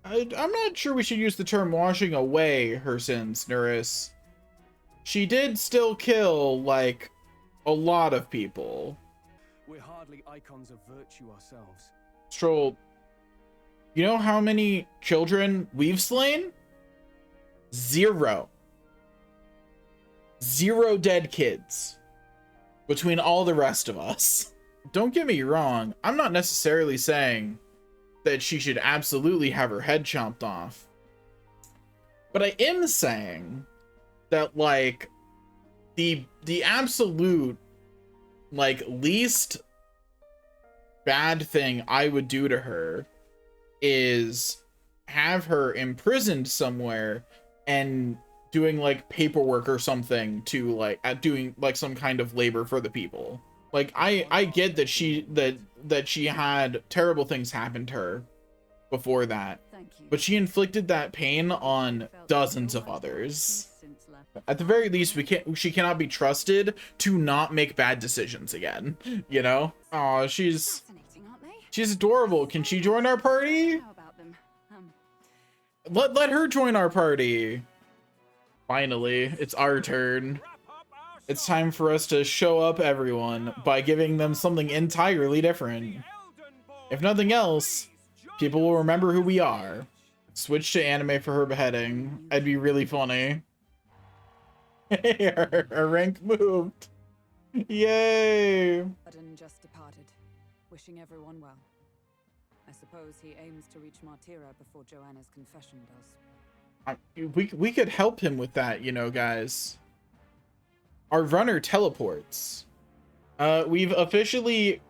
I'm not sure we should use the term washing away her sins, Nuris. She did still kill, like, a lot of people. We're hardly icons of virtue ourselves. Stroll, you know how many children we've slain? 0. 0 dead kids between all the rest of us. Don't get me wrong, I'm not necessarily saying that she should absolutely have her head chopped off. But I am saying that, like, the absolute, like, least bad thing I would do to her is have her imprisoned somewhere and doing, like, paperwork or something to, like, doing, like, some kind of labor for the people. Like, I get that she had terrible things happen to her before that, but she inflicted that pain on dozens of others. At the very least, she cannot be trusted to not make bad decisions again, you know? Aw, she's adorable. Can she join our party? Let her join our party. Finally, it's our turn. It's time for us to show up everyone by giving them something entirely different. If nothing else, people will remember who we are. Switch to anime for her beheading. That'd be really funny. Her rank moved. Yay! Odin just departed, wishing everyone well. I suppose he aims to reach Martira before Joanna's confession does. We could help him with that, you know, guys. Our runner teleports. We've officially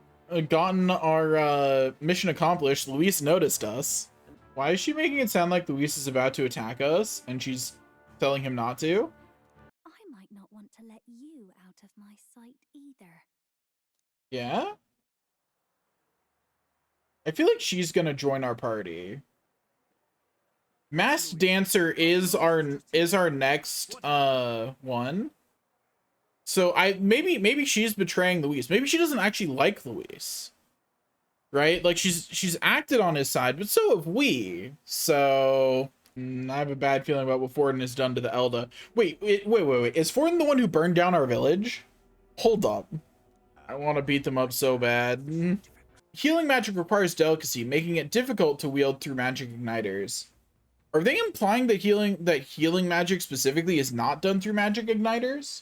gotten our mission accomplished. Luis noticed us. Why is she making it sound like Luis is about to attack us and she's telling him not to? I might not want to let you out of my sight either. Yeah? I feel like she's gonna join our party. Masked Dancer is our next one. So maybe she's betraying Luis. Maybe she doesn't actually like Luis. Right? Like she's acted on his side, but so have we. So I have a bad feeling about what Forden has done to the Elda. Wait. Is Forden the one who burned down our village? Hold up. I want to beat them up so bad. Healing magic requires delicacy, making it difficult to wield through magic igniters. Are they implying that healing magic specifically is not done through magic igniters?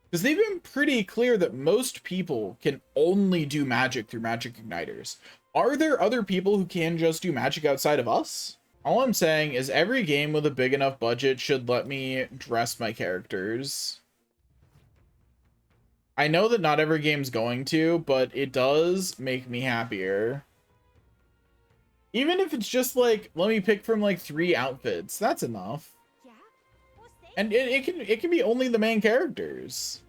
Because they've been pretty clear that most people can only do magic through magic igniters. Are there other people who can just do magic outside of us? All I'm saying is every game with a big enough budget should let me dress my characters. I know that not every game's going to, but it does make me happier. Even if it's just like, let me pick from like 3 outfits, that's enough. And it can be only the main characters.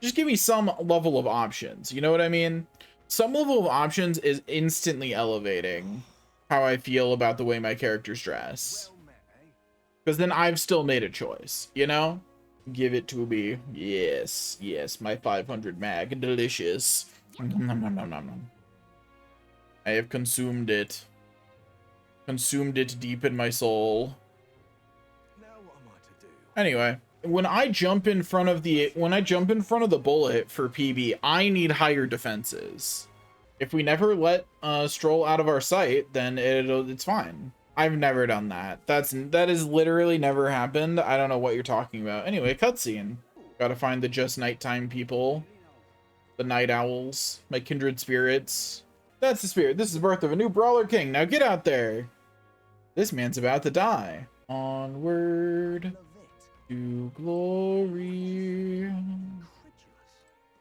Just give me some level of options, you know what I mean? Some level of options is instantly elevating how I feel about the way my characters dress. Because then I've still made a choice, you know? Give it to me. Yes, my 500 mag. Delicious. Nom, nom, nom, nom, nom. I have consumed it. Consumed it deep in my soul. Now what am I to do? Anyway, when I jump in front of the bullet for PB, I need higher defenses. If we never let Stroll out of our sight, then it's fine. I've never done that. That has literally never happened. I don't know what you're talking about. Anyway, cutscene. Gotta find the just nighttime people. The night owls. My kindred spirits. That's the spirit. This is the birth of a new brawler king. Now get out there. This man's about to die. Onward to glory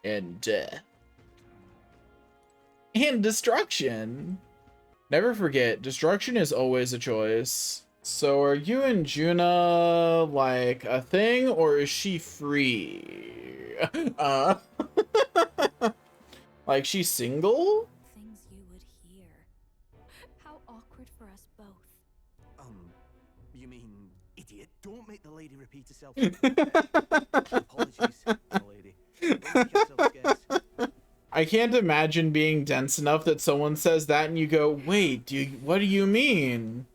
and death. And destruction. Never forget, destruction is always a choice. So are you and Juna like a thing, or is she free? Like she's single? Things you would hear. How awkward for us both. You mean idiot? Don't make the lady repeat herself. Apologies, lady. Don't make yourself scarce. I can't imagine being dense enough that someone says that and you go, wait, what do you mean?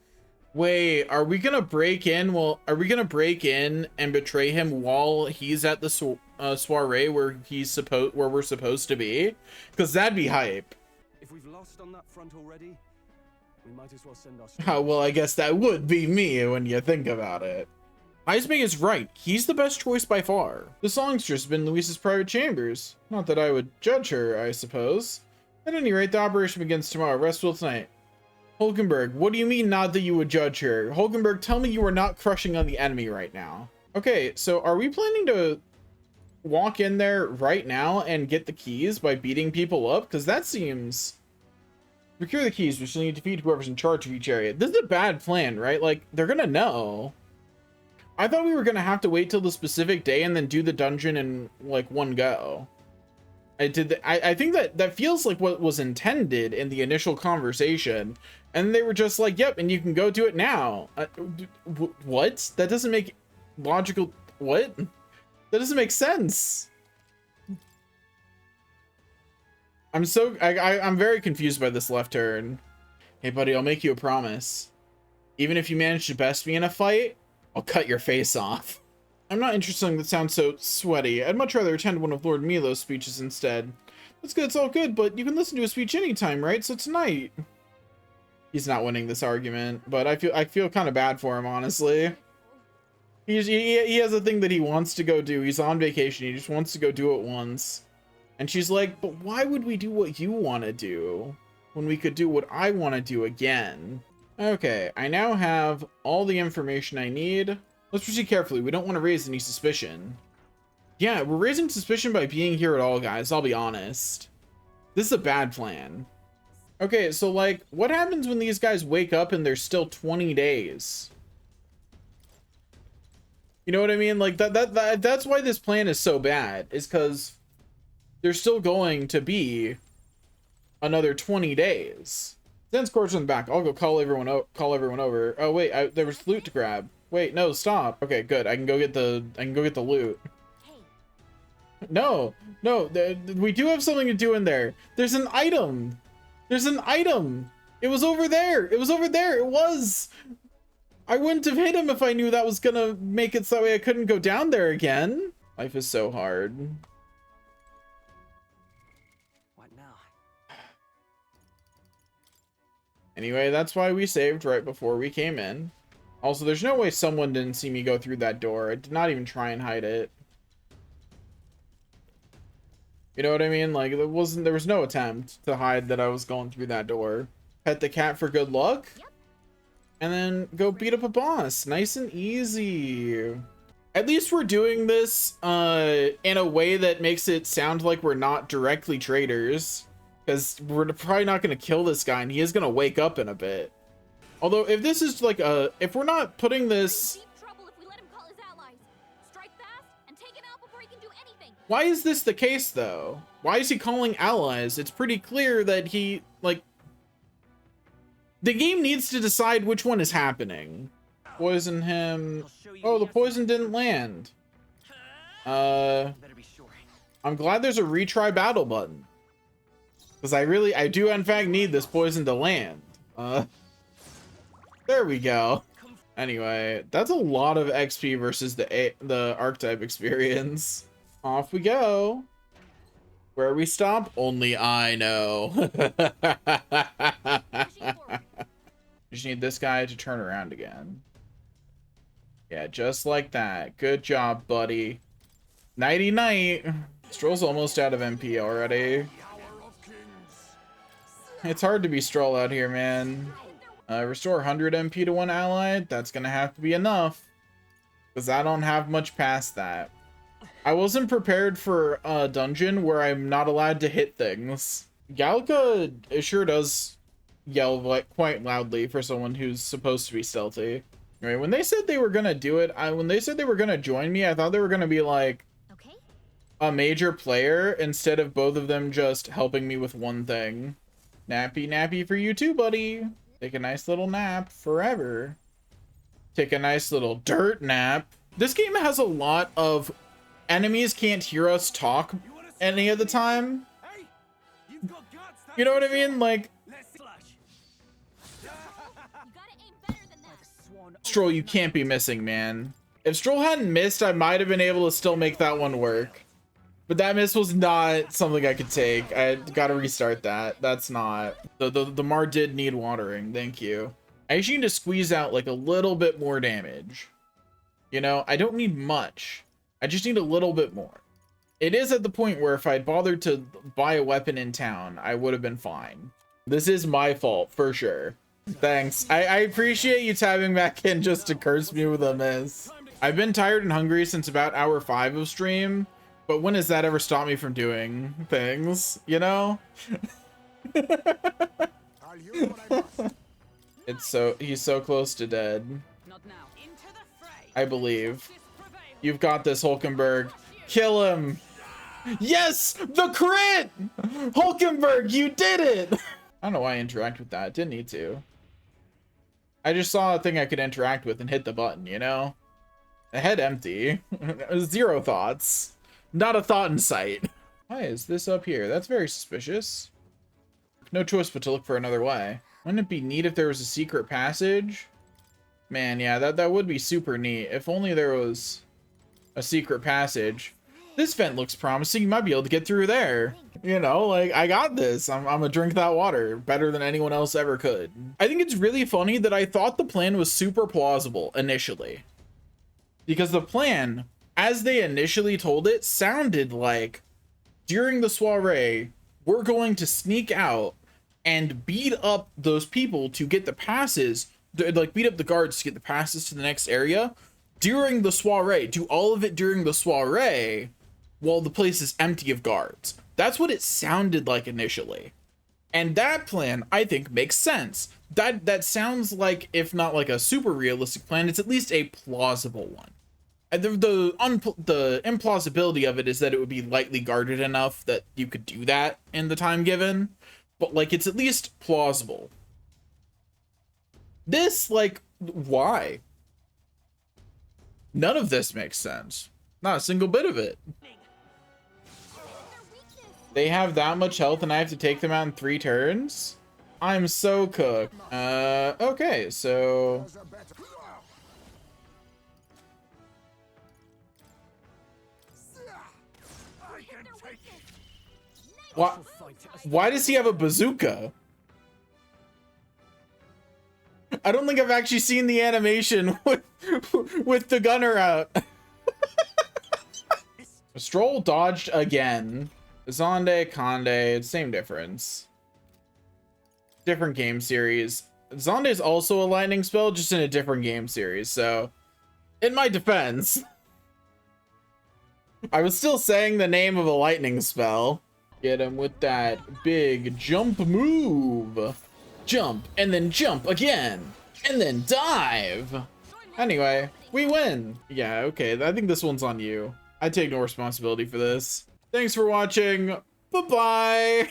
Wait, are we gonna break in? Well, are we gonna break in and betray him while he's at the soiree where we're supposed to be? Because that'd be hype. If we've lost on that front already, we might as well send our Oh, well, I guess that would be me when you think about it. Heismay is right. He's the best choice by far. The songster's been Luisa's private chambers. Not that I would judge her, I suppose. At any rate, the operation begins tomorrow. Rest well tonight. Hulkenberg, what do you mean not that you would judge her? Hulkenberg, tell me you are not crushing on the enemy right now. Okay, so are we planning to walk in there right now and get the keys by beating people up? Because that seems... Procure the keys, which will need to defeat whoever's in charge of each area. This is a bad plan, right? Like, they're gonna know. I thought we were gonna have to wait till the specific day and then do the dungeon in, like, one go. I think that feels like what was intended in the initial conversation. And they were just like, yep, and you can go do it now. What? That doesn't make logical... What? That doesn't make sense. I'm very confused by this left turn. Hey, buddy, I'll make you a promise. Even if you manage to best me in a fight, I'll cut your face off. I'm not interested in that sounds so sweaty. I'd much rather attend one of Lord Milo's speeches instead. That's good, it's all good, but you can listen to a speech anytime, right? So tonight. He's not winning this argument, but I feel kind of bad for him, honestly. He has a thing that he wants to go do. He's on vacation. He just wants to go do it once. And she's like, but why would we do what you want to do when we could do what I want to do again? Okay, I now have all the information I need. Let's proceed carefully. We don't want to raise any suspicion. Yeah, we're raising suspicion by being here at all, guys. I'll be honest. This is a bad plan. Okay, so like, what happens when these guys wake up and there's still 20 days? You know what I mean? Like that's why this plan is so bad, is because there's still going to be another 20 days. Then Scorch on the back. I'll go call everyone over. Oh wait, there was loot to grab. Wait, no, stop. Okay, good. I can go get the loot. No, we do have something to do in there. There's an item. There's an item. It was over there. It was over there. It was. I wouldn't have hit him if I knew that was gonna make it so that way I couldn't go down there again. Life is so hard. What now? Anyway, that's why we saved right before we came in. Also, there's no way someone didn't see me go through that door. I did not even try and hide it. You know what I mean? Like, there was no attempt to hide that I was going through that door. Pet the cat for good luck. Yep. And then go beat up a boss. Nice and easy. At least we're doing this in a way that makes it sound like we're not directly traitors. Because we're probably not going to kill this guy, and he is going to wake up in a bit. Although, if this is like if we're not putting this... Why is this the case, though? Why is he calling allies? It's pretty clear that he, like... The game needs to decide which one is happening. Poison him... Oh, the poison didn't land. I'm glad there's a retry battle button. Because I do in fact need this poison to land. There we go. Anyway, that's a lot of XP versus the archetype experience. Off we go. Where we stop, only I know. Just need this guy to turn around again. Yeah, just like that. Good job, buddy. Nighty night. Stroll's almost out of MP already. It's hard to be Stroll out here, man. Restore 100 MP to one ally. That's gonna have to be enough. Because I don't have much past that. I wasn't prepared for a dungeon where I'm not allowed to hit things. Galka sure does yell like quite loudly for someone who's supposed to be stealthy. Anyway, when they said they were gonna do it, when they said they were gonna join me, I thought they were gonna be like a major player instead of both of them just helping me with one thing. Nappy for you too, buddy. Take a nice little nap forever. Take a nice little dirt nap. This game has a lot of enemies can't hear us talk any of the time. You know what I mean? Like, Stroll, you can't be missing, man. If Stroll hadn't missed, I might have been able to still make that one work. But that miss was not something I could take. I gotta restart that. That's not. The Mar did need watering. Thank you. I actually need to squeeze out like a little bit more damage. You know, I don't need much. I just need a little bit more. It is at the point where if I'd bothered to buy a weapon in town, I would have been fine. This is my fault for sure. Thanks. I appreciate you tapping back in just to curse me with a miss. I've been tired and hungry since about hour 5 of stream, but when has that ever stopped me from doing things, you know? He's so close to dead. I believe. You've got this, Hulkenberg. Kill him. Yes, the crit! Hulkenberg, you did it! I don't know why I interact with that. Didn't need to. I just saw a thing I could interact with and hit the button, you know? A head empty. 0 thoughts. Not a thought in sight. Why is this up here? That's very suspicious. No choice but to look for another way. Wouldn't it be neat if there was a secret passage? Man, yeah, that would be super neat. If only there was a secret passage. This vent looks promising. You might be able to get through there. You know, like, I got this. I'm gonna drink that water better than anyone else ever could. I think it's really funny that I thought the plan was super plausible initially. Because the plan, as they initially told it, sounded like during the soiree, we're going to sneak out and beat up those people to get the passes, like beat up the guards to get the passes to the next area during the soiree. Do all of it during the soiree while the place is empty of guards. That's what it sounded like initially. And that plan, I think, makes sense. That sounds like, if not like a super realistic plan, it's at least a plausible one. And the implausibility of it is that it would be lightly guarded enough that you could do that in the time given. But, like, it's at least plausible. This, like, why? None of this makes sense. Not a single bit of it. They have that much health and I have to take them out in 3 turns? I'm so cooked. Okay, so... Why does he have a bazooka? I don't think I've actually seen the animation with the gunner out. Stroll dodged again. Zonde, Conde, same difference. Different game series. Zonde is also a lightning spell, just in a different game series, so in my defense, I was still saying the name of a lightning spell. Get him with that big jump move. Jump, and then jump again, and then dive. Anyway, we win. Yeah, okay, I think this one's on you. I take no responsibility for this. Thanks for watching. Bye-bye.